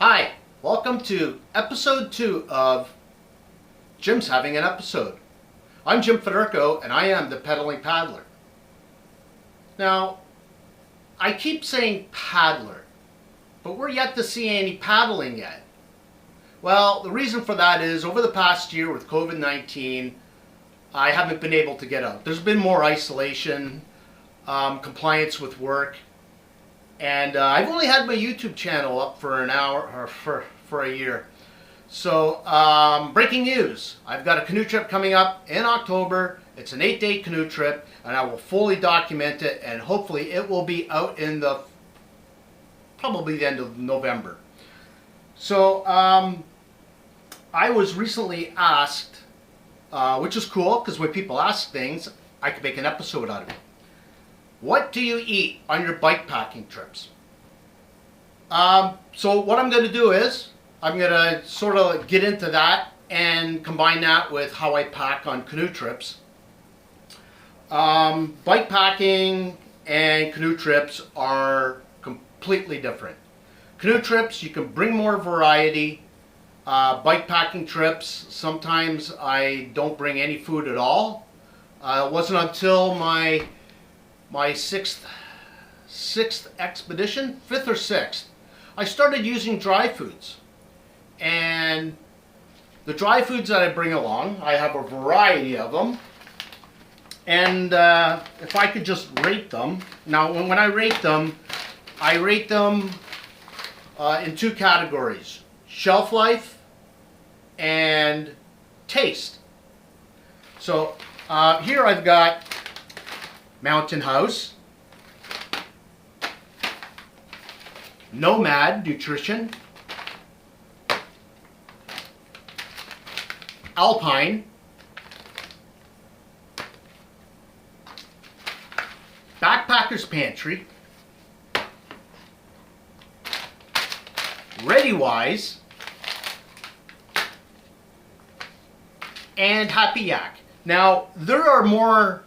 Hi, welcome to episode 2 of Jim's Having an Episode. I'm Jim Federico and I am the Pedaling Paddler. Now, I keep saying paddler, but we're yet to see any paddling yet. Well, the reason for that is over the past year with COVID-19, I haven't been able to get out. There's been more isolation, compliance with work, and I've only had my YouTube channel up for an hour or for a year. So breaking news, I've got a canoe trip coming up in October. It's an 8-day canoe trip and I will fully document it, and hopefully it will be out in probably the end of November. So I was recently asked, which is cool because when people ask things, I can make an episode out of it. What do you eat on your bike packing trips? So what I'm going to do is I'm going to sort of get into that and combine that with how I pack on canoe trips. Bike packing and canoe trips are completely different. Canoe trips, you can bring more variety. Bike packing trips, sometimes I don't bring any food at all. It wasn't until my sixth expedition, 5th or 6th, I started using dry foods. And the dry foods that I bring along, I have a variety of them. And if I could just rate them, now when I rate them in 2 categories: shelf life and taste. So here I've got Mountain House, Nomad Nutrition, Alpine, Backpacker's Pantry, ReadyWise, and Happy Yak. Now there are more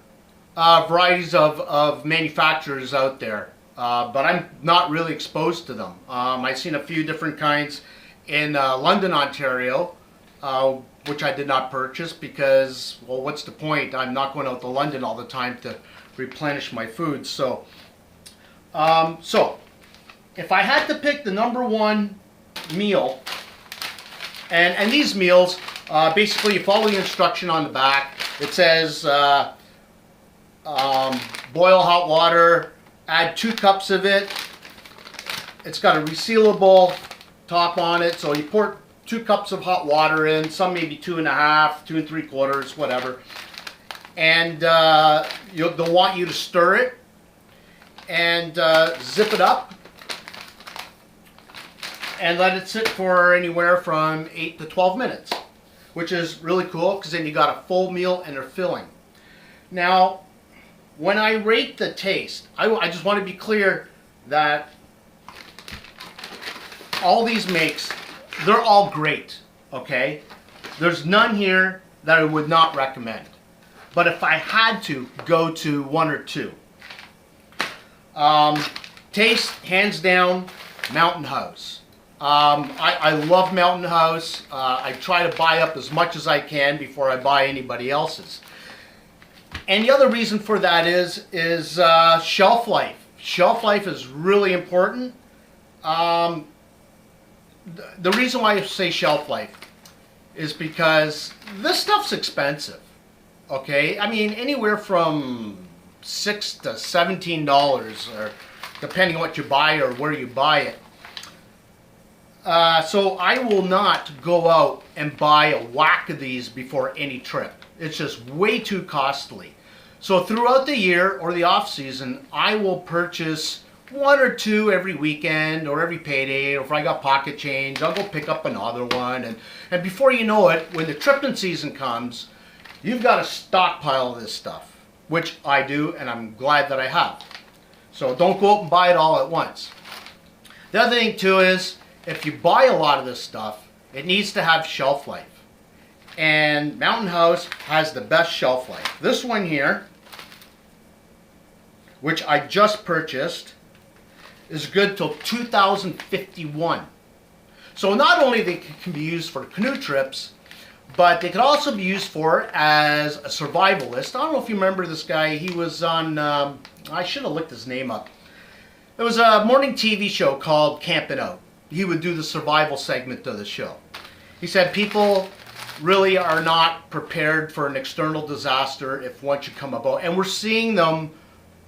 varieties of manufacturers out there, but I'm not really exposed to them. I've seen a few different kinds in London, Ontario, which I did not purchase because, well, what's the point? I'm not going out to London all the time to replenish my food. So if I had to pick the number 1 meal, and these meals, basically you follow the instruction on the back. It says boil hot water, add 2 cups of it. It's got a resealable top on it, so you pour 2 cups of hot water in, some maybe 2.5, 2 3/4, whatever. And they'll want you to stir it and zip it up and let it sit for anywhere from 8 to 12 minutes, which is really cool because then you got a full meal and a filling. Now, when I rate the taste, I just want to be clear that all these makes, they're all great, okay? There's none here that I would not recommend. But if I had to go to 1 or 2, taste, hands down, Mountain House. I love Mountain House. I try to buy up as much as I can before I buy anybody else's. And the other reason for that is shelf life. Shelf life is really important. The reason why I say shelf life is because this stuff's expensive. Okay, I mean anywhere from $6 to $17, or depending on what you buy or where you buy it. So I will not go out and buy a whack of these before any trip. It's just way too costly. So throughout the year or the off season, I will purchase 1 or 2 every weekend or every payday, or if I got pocket change, I'll go pick up another one. And before you know it, when the tripping season comes, you've got a stockpile of this stuff, which I do, and I'm glad that I have. So don't go out and buy it all at once. The other thing too is, if you buy a lot of this stuff, it needs to have shelf life. And Mountain House has the best shelf life. This one here, which I just purchased, is good till 2051. So not only they can be used for canoe trips, but they could also be used for as a survivalist. I don't know if you remember this guy. He was on, I should have looked his name up. It was a morning TV show called Camping Out. He would do the survival segment of the show. He said people really are not prepared for an external disaster if one should come about. And we're seeing them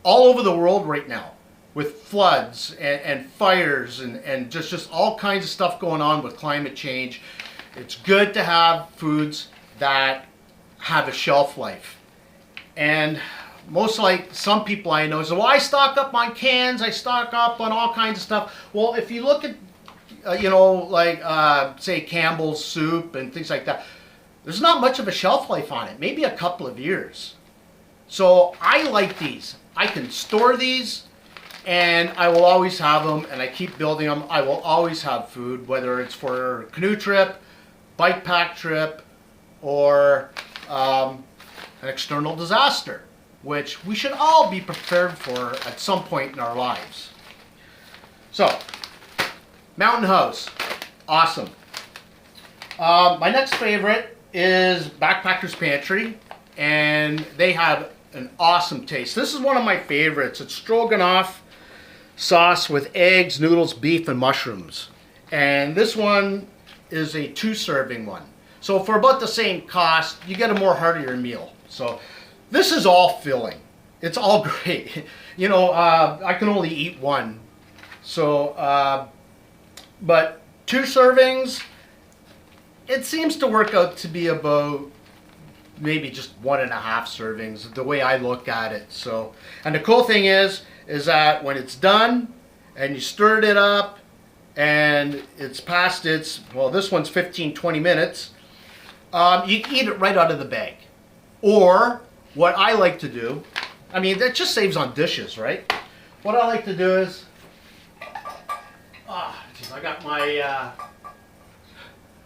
all over the world right now with floods and fires and just all kinds of stuff going on with climate change. It's good to have foods that have a shelf life. And most like some people I know say, well, I stock up on cans, I stock up on all kinds of stuff. Well, if you look at, say Campbell's soup and things like that, there's not much of a shelf life on it, maybe a couple of years. So I like these. I can store these and I will always have them, and I keep building them. I will always have food, whether it's for a canoe trip, bike pack trip, or an external disaster, which we should all be prepared for at some point in our lives. So, Mountain House, awesome. My next favorite is Backpacker's Pantry, and they have an awesome taste. This is one of my favorites. It's stroganoff sauce with eggs, noodles, beef, and mushrooms. And this one is a 2-serving one. So for about the same cost, you get a more heartier meal. So this is all filling. It's all great. I can only eat one. So, but 2 servings, it seems to work out to be about maybe just 1.5 servings, the way I look at it. So, and the cool thing is that when it's done and you stirred it up and it's past its, well, this one's 15-20 minutes, you can eat it right out of the bag. Or what I like to do, I mean, that just saves on dishes, right? What I like to do is, I got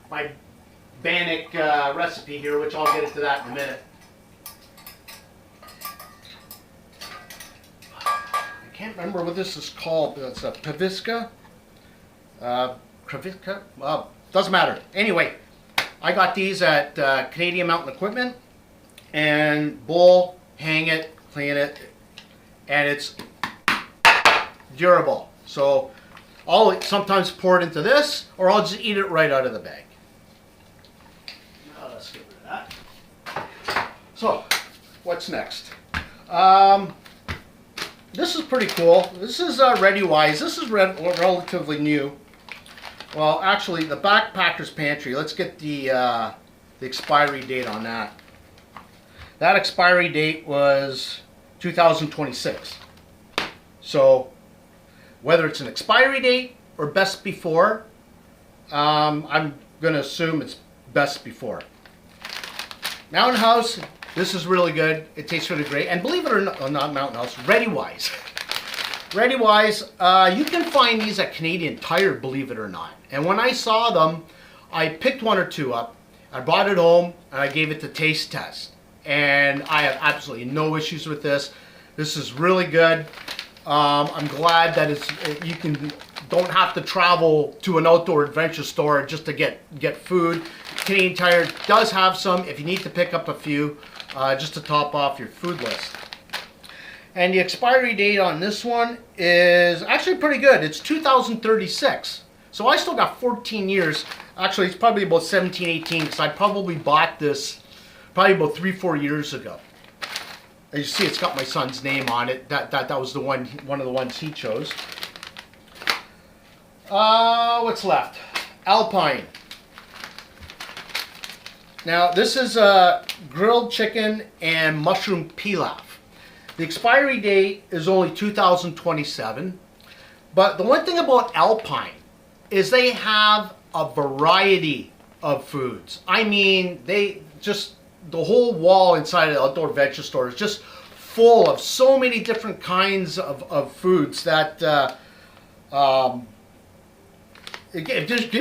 my Bannock recipe here, which I'll get into that in a minute. I can't remember what this is called. It's a paviska. Kraviska? Well, doesn't matter. Anyway, I got these at Canadian Mountain Equipment, and bowl, hang it, clean it, and it's durable. So I'll sometimes pour it into this, or I'll just eat it right out of the bag. Now let's get rid of that. So, what's next? This is pretty cool. This is ReadyWise. This is relatively new. Well, actually, the Backpacker's Pantry. Let's get the expiry date on that. That expiry date was 2026. So, whether it's an expiry date or best before, I'm going to assume it's best before. Mountain House, this is really good. It tastes really great. And believe it or not, not Mountain House, ReadyWise. ReadyWise, you can find these at Canadian Tire, believe it or not. And when I saw them, I picked 1 or 2 up. I brought it home and I gave it the taste test. And I have absolutely no issues with this. This is really good. I'm glad that you don't have to travel to an outdoor adventure store just to get food. Canadian Tire does have some if you need to pick up a few just to top off your food list. And the expiry date on this one is actually pretty good. It's 2036. So I still got 14 years. Actually, it's probably about 17, 18 because I probably bought this probably about 3-4 years ago. As you see, it's got my son's name on it. That was the one of the ones he chose. What's left? Alpine. Now, this is grilled chicken and mushroom pilaf. The expiry date is only 2027. But the one thing about Alpine is they have a variety of foods. I mean, they just, the whole wall inside of the outdoor adventure store is just full of so many different kinds of foods that it just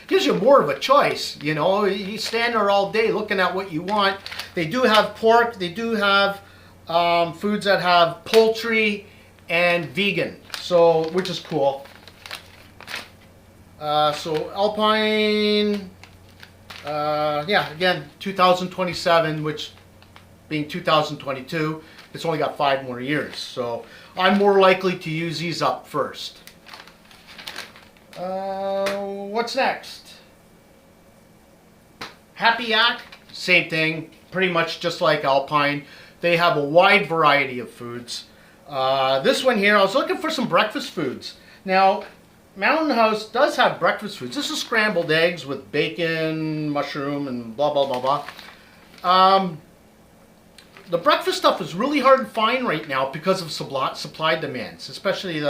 gives you more of a choice. You know, you stand there all day looking at what you want. They do have pork. They do have foods that have poultry and vegan, so which is cool. So Alpine, yeah, again, 2027, which being 2022, it's only got 5 more years. So I'm more likely to use these up first. What's next? Happy Yak, same thing, pretty much just like Alpine. They have a wide variety of foods. This one here, I was looking for some breakfast foods. Now, Mountain House does have breakfast foods. This is scrambled eggs with bacon, mushroom, and blah, blah, blah, blah. The breakfast stuff is really hard to find right now because of supply demands, especially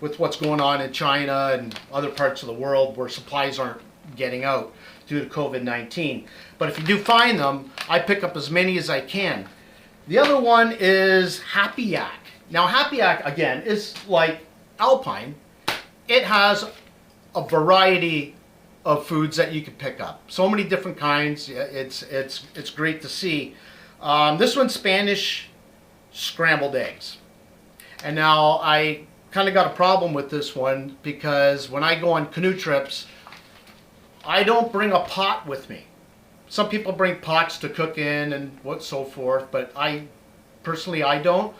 with what's going on in China and other parts of the world where supplies aren't getting out due to COVID-19. But if you do find them, I pick up as many as I can. The other one is Happy Yak. Now, Happy Yak, again, is like Alpine. It has a variety of foods that you can pick up. So many different kinds. It's great to see. This one's Spanish scrambled eggs. And now I kind of got a problem with this one because when I go on canoe trips, I don't bring a pot with me. Some people bring pots to cook in and so forth, but personally I don't.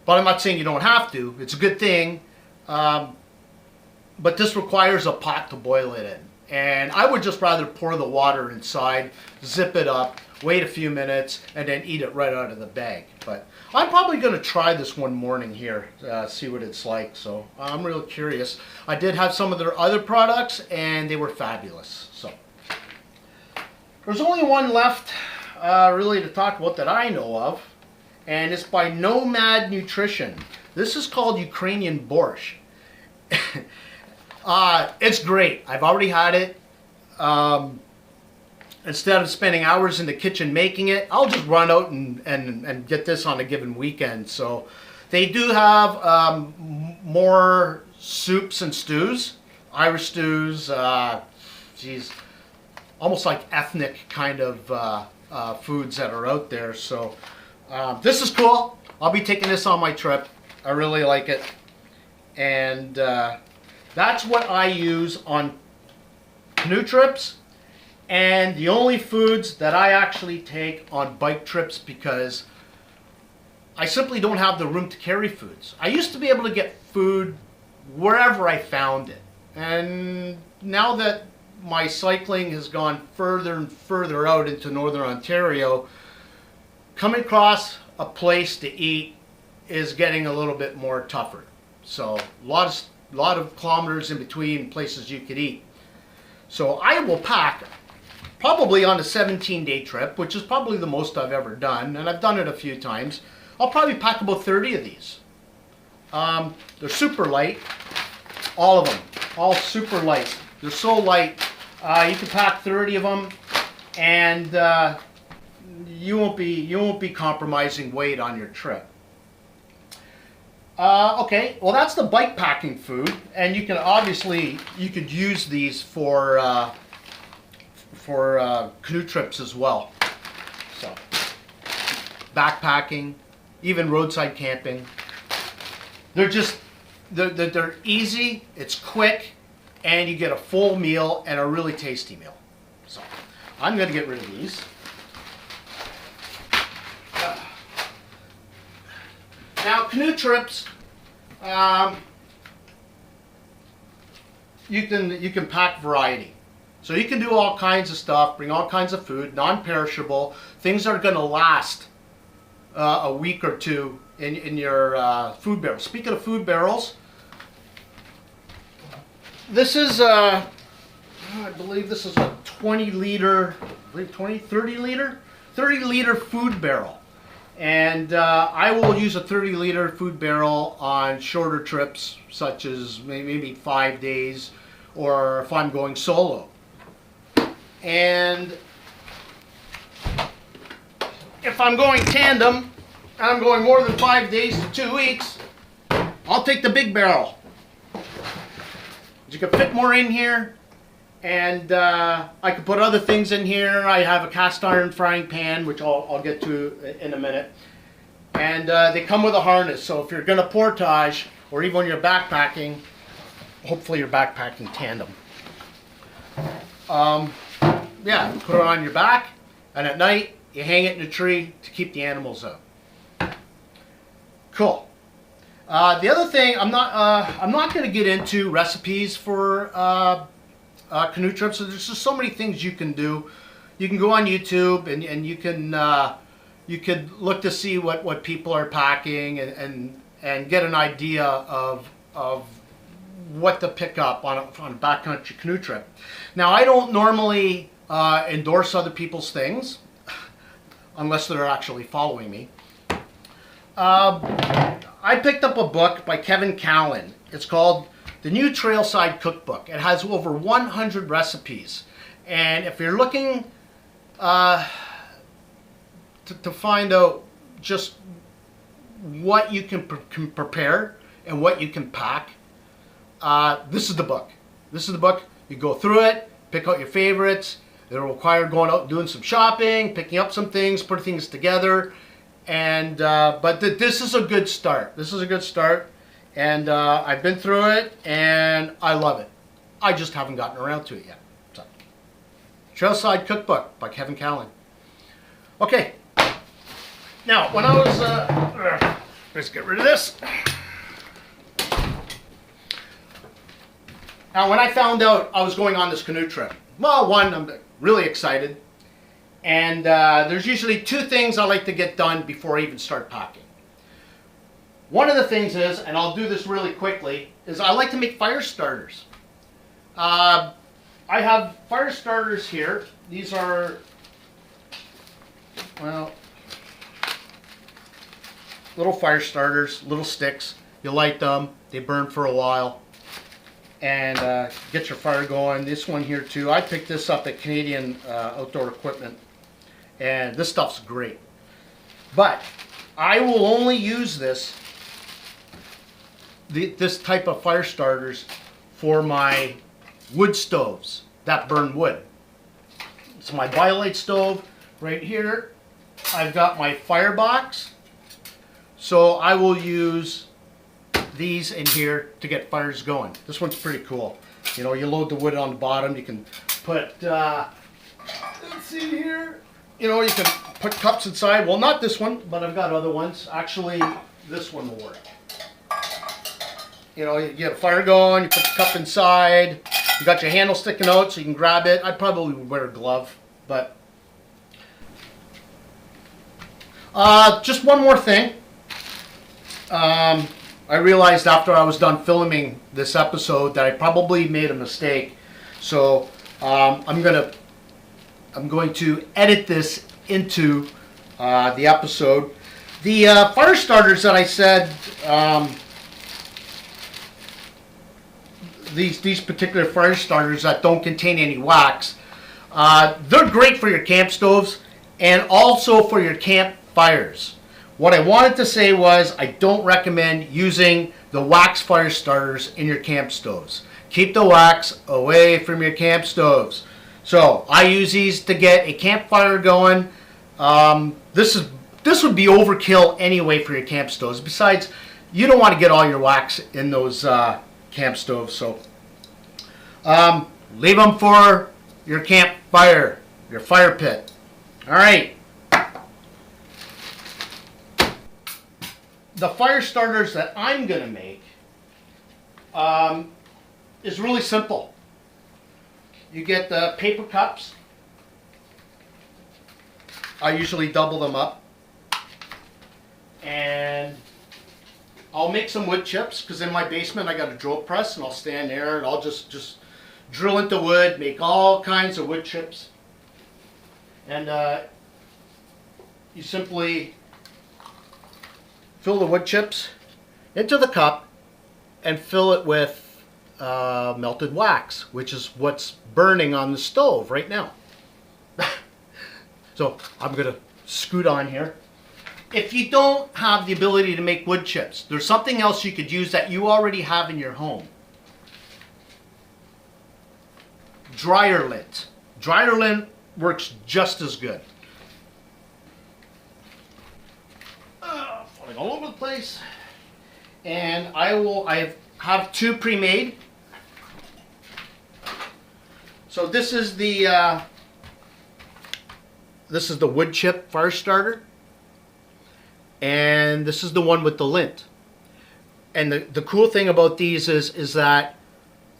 But I'm not saying you don't have to. It's a good thing. But this requires a pot to boil it in. And I would just rather pour the water inside, zip it up, wait a few minutes, and then eat it right out of the bag. But I'm probably going to try this one morning here, see what it's like. So I'm real curious. I did have some of their other products, and they were fabulous. So there's only one left really to talk about that I know of, and it's by Nomad Nutrition. This is called Ukrainian Borscht. It's great. I've already had it. Instead of spending hours in the kitchen making it, I'll just run out and get this on a given weekend. So they do have more soups and stews, Irish stews, almost like ethnic kind of foods that are out there. So this is cool. I'll be taking this on my trip. I really like it. And that's what I use on canoe trips, and the only foods that I actually take on bike trips because I simply don't have the room to carry foods. I used to be able to get food wherever I found it, and now that my cycling has gone further and further out into northern Ontario, coming across a place to eat is getting a little bit more tougher. So a lot of kilometers in between places you could eat. So I will pack probably on a 17-day trip, which is probably the most I've ever done, and I've done it a few times. I'll probably pack about 30 of these. They're super light, all of them, all super light. They're so light, you can pack 30 of them, and you won't be compromising weight on your trip. Okay, well that's the bike packing food, and you can obviously you could use these for canoe trips as well. So backpacking, even roadside camping. They're easy, it's quick, and you get a full meal and a really tasty meal. So I'm going to get rid of these. Now, canoe trips, you can pack variety. So you can do all kinds of stuff, bring all kinds of food, non-perishable, things that are going to last a week or two in your food barrel. Speaking of food barrels, this is, I believe this is a 20-liter, 30-liter food barrel. And I will use a 30-liter food barrel on shorter trips, such as maybe 5 days, or if I'm going solo. And if I'm going tandem, and I'm going more than 5 days to 2 weeks, I'll take the big barrel. You can fit more in here, and I can put other things in here. I have a cast iron frying pan, which I'll get to in a minute. And they come with a harness, so if you're going to portage, or even when you're backpacking, hopefully you're backpacking tandem. yeah, put it on your back, and at night you hang it in a tree to keep the animals out. Cool. The other thing, I'm not going to get into recipes for canoe trips. So there's just so many things you can do. You can go on YouTube and you can look to see what people are packing and get an idea of what to pick up on a backcountry canoe trip. Now, I don't normally endorse other people's things unless they're actually following me. I picked up a book by Kevin Callan. It's called The New Trailside Cookbook. It has over 100 recipes. And if you're looking to find out just what you can prepare and what you can pack, this is the book. This is the book. You go through it, pick out your favorites. It'll require going out and doing some shopping, picking up some things, putting things together. And but this is a good start. This is a good start, and I've been through it, and I love it. I just haven't gotten around to it yet. So, Trailside Cookbook by Kevin Callan. Okay. Now, when I was let's get rid of this. Now, when I found out I was going on this canoe trip, well, one, I'm really excited. And there's usually two things I like to get done before I even start packing. One of the things is, and I'll do this really quickly, is I like to make fire starters. I have fire starters here. These are, well, little fire starters, little sticks. You light them, they burn for a while, and get your fire going. This one here too, I picked this up at Canadian Outdoor Equipment. And this stuff's great. But I will only use this type of fire starters for my wood stoves that burn wood. So my BioLite stove right here, I've got my firebox. So I will use these in here to get fires going. This one's pretty cool. You know, you load the wood on the bottom. You can put, let's see here. You know, you can put cups inside. Well, not this one, but I've got other ones. Actually, this one will work. You know, you get a fire going, you put the cup inside. You got your handle sticking out so you can grab it. I'd probably wear a glove, but... just one more thing. I realized after I was done filming this episode that I probably made a mistake. So, I'm going to edit this into the episode. The fire starters that I said, these particular fire starters that don't contain any wax, they're great for your camp stoves and also for your camp fires. What I wanted to say was I don't recommend using the wax fire starters in your camp stoves. Keep the wax away from your camp stoves. So I use these to get a campfire going. This would be overkill anyway for your camp stoves. Besides, you don't want to get all your wax in those camp stoves. So leave them for your campfire, your fire pit. All right. The fire starters that I'm going to make is really simple. You get the paper cups. I usually double them up. And I'll make some wood chips because in my basement I got a drill press and I'll stand there and I'll just drill into wood, make all kinds of wood chips. And you simply fill the wood chips into the cup and fill it with melted wax, which is what's burning on the stove right now. So I'm going to scoot on here. If you don't have the ability to make wood chips, there's something else you could use that you already have in your home. Dryer lint. Dryer lint works just as good. Falling all over the place. And I have two pre-made. So this is the wood chip fire starter, and this is the one with the lint. And the cool thing about these is that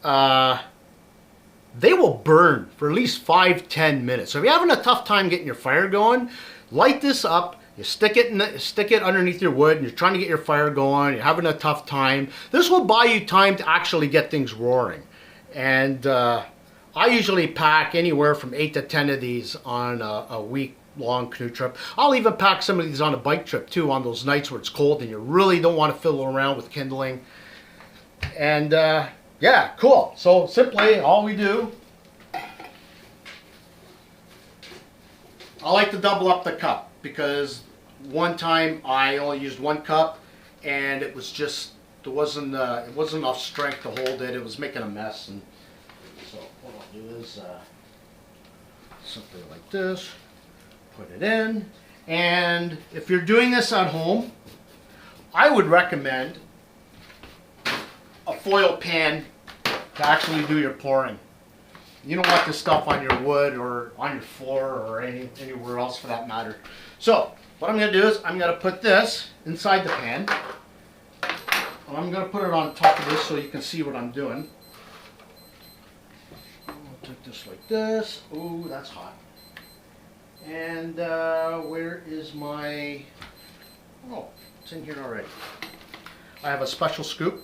they will burn for at least 5-10 minutes. So if you're having a tough time getting your fire going, light this up. You stick it underneath your wood, and you're trying to get your fire going. You're having a tough time. This will buy you time to actually get things roaring. And I usually pack anywhere from 8 to 10 of these on a week-long canoe trip. I'll even pack some of these on a bike trip too, on those nights where it's cold and you really don't want to fiddle around with kindling. And yeah, cool. So simply, all we do, I like to double up the cup, because one time I only used 1 cup, and it was just, it wasn't enough strength to hold it. It was making a mess. And so what I'll do is something like this, put it in. And if you're doing this at home, I would recommend a foil pan to actually do your pouring. You don't want this stuff on your wood or on your floor or anywhere else for that matter. So what I'm going to do is I'm going to put this inside the pan. And I'm going to put it on top of this so you can see what I'm doing. I'll take this like this. Ooh, that's hot. And where is my... Oh, it's in here already. I have a special scoop.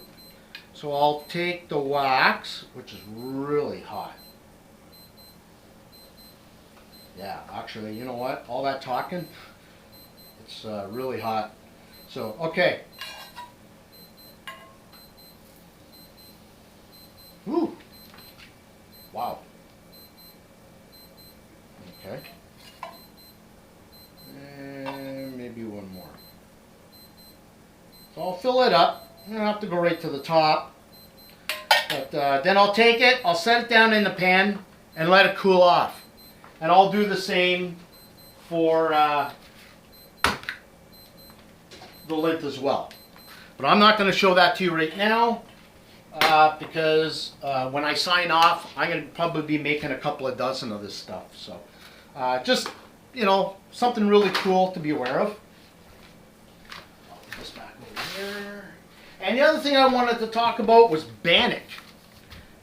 So I'll take the wax, which is really hot. Yeah, actually, you know what? All that talking, it's really hot. So, okay. Woo! Wow. Okay. And maybe one more. So I'll fill it up. I don't have to go right to the top. But then I'll take it, I'll set it down in the pan and let it cool off. And I'll do the same for the lint as well. But I'm not going to show that to you right now because when I sign off, I'm going to probably be making a couple of dozen of this stuff. So just, you know, something really cool to be aware of. I'll put this back over here. And the other thing I wanted to talk about was Bannock.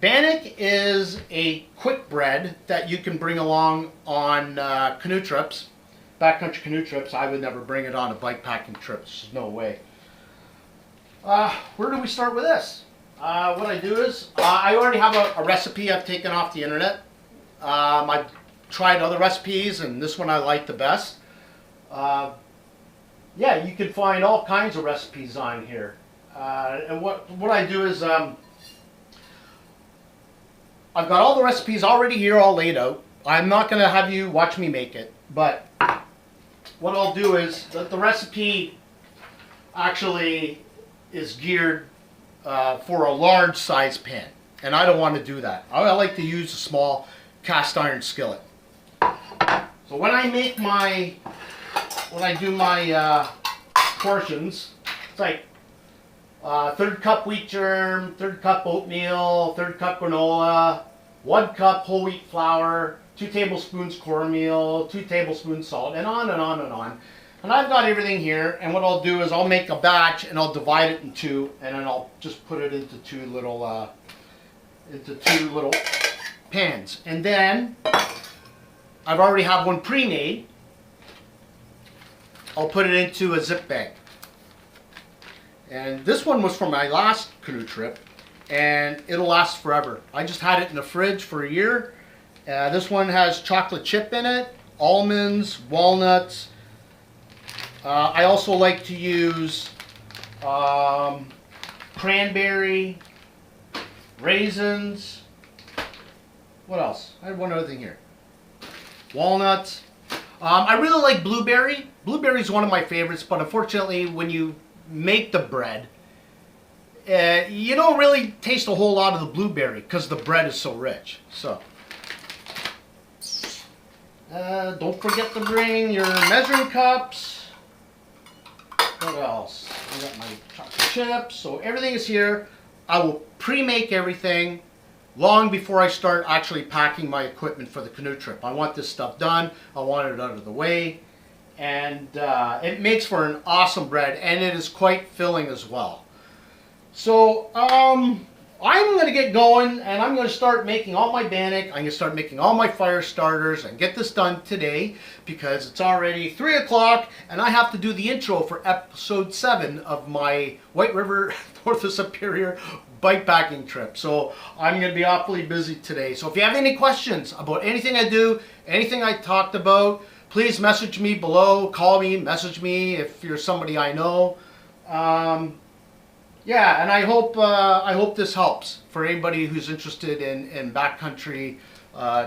Bannock is a quick bread that you can bring along on canoe trips, backcountry canoe trips. I would never bring it on a bike packing trip. There's no way. Where do we start with this? What I do is, I already have a recipe I've taken off the internet. I've tried other recipes, and this one I like the best. Yeah, you can find all kinds of recipes on here. And what I do is, I've got all the recipes already here, all laid out. I'm not going to have you watch me make it, but what I'll do is the recipe actually is geared for a large size pan, and I don't want to do that. I like to use a small cast iron skillet. So when I make my, portions, it's like 1/3 cup wheat germ, 1/3 cup oatmeal, 1/3 cup granola, 1 cup whole wheat flour, 2 tablespoons cornmeal, 2 tablespoons salt, and on and on and on. And I've got everything here, and what I'll do is I'll make a batch and I'll divide it in 2, and then I'll just put it into two little pans. And then I've already have one pre-made. I'll put it into a zip bag. And this one was from my last canoe trip, and it'll last forever. I just had it in the fridge for a year. This one has chocolate chip in it, almonds, walnuts. I also like to use cranberry, raisins. What else? I had one other thing here. Walnuts. I really like blueberry. Blueberry is one of my favorites, but unfortunately when you make the bread, you don't really taste a whole lot of the blueberry because the bread is so rich. So don't forget to bring your measuring cups. What else? I got my chocolate chips. So everything is here. I will pre-make everything, long before I start actually packing my equipment for the canoe trip. I want this stuff done. I want it out of the way. And it makes for an awesome bread, and it is quite filling as well. So I'm going to get going, and I'm going to start making all my Bannock. I'm going to start making all my fire starters and get this done today because it's already 3 o'clock, and I have to do the intro for episode 7 of my White River North of Superior bikepacking trip. So I'm going to be awfully busy today. So if you have any questions about anything I do, anything I talked about, please message me below, call me, message me if you're somebody I know. Yeah, and I hope this helps for anybody who's interested in backcountry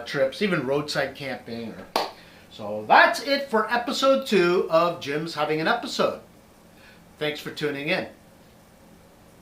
trips, even roadside camping. So that's it for episode 2 of Jim's Having an Episode. Thanks for tuning in.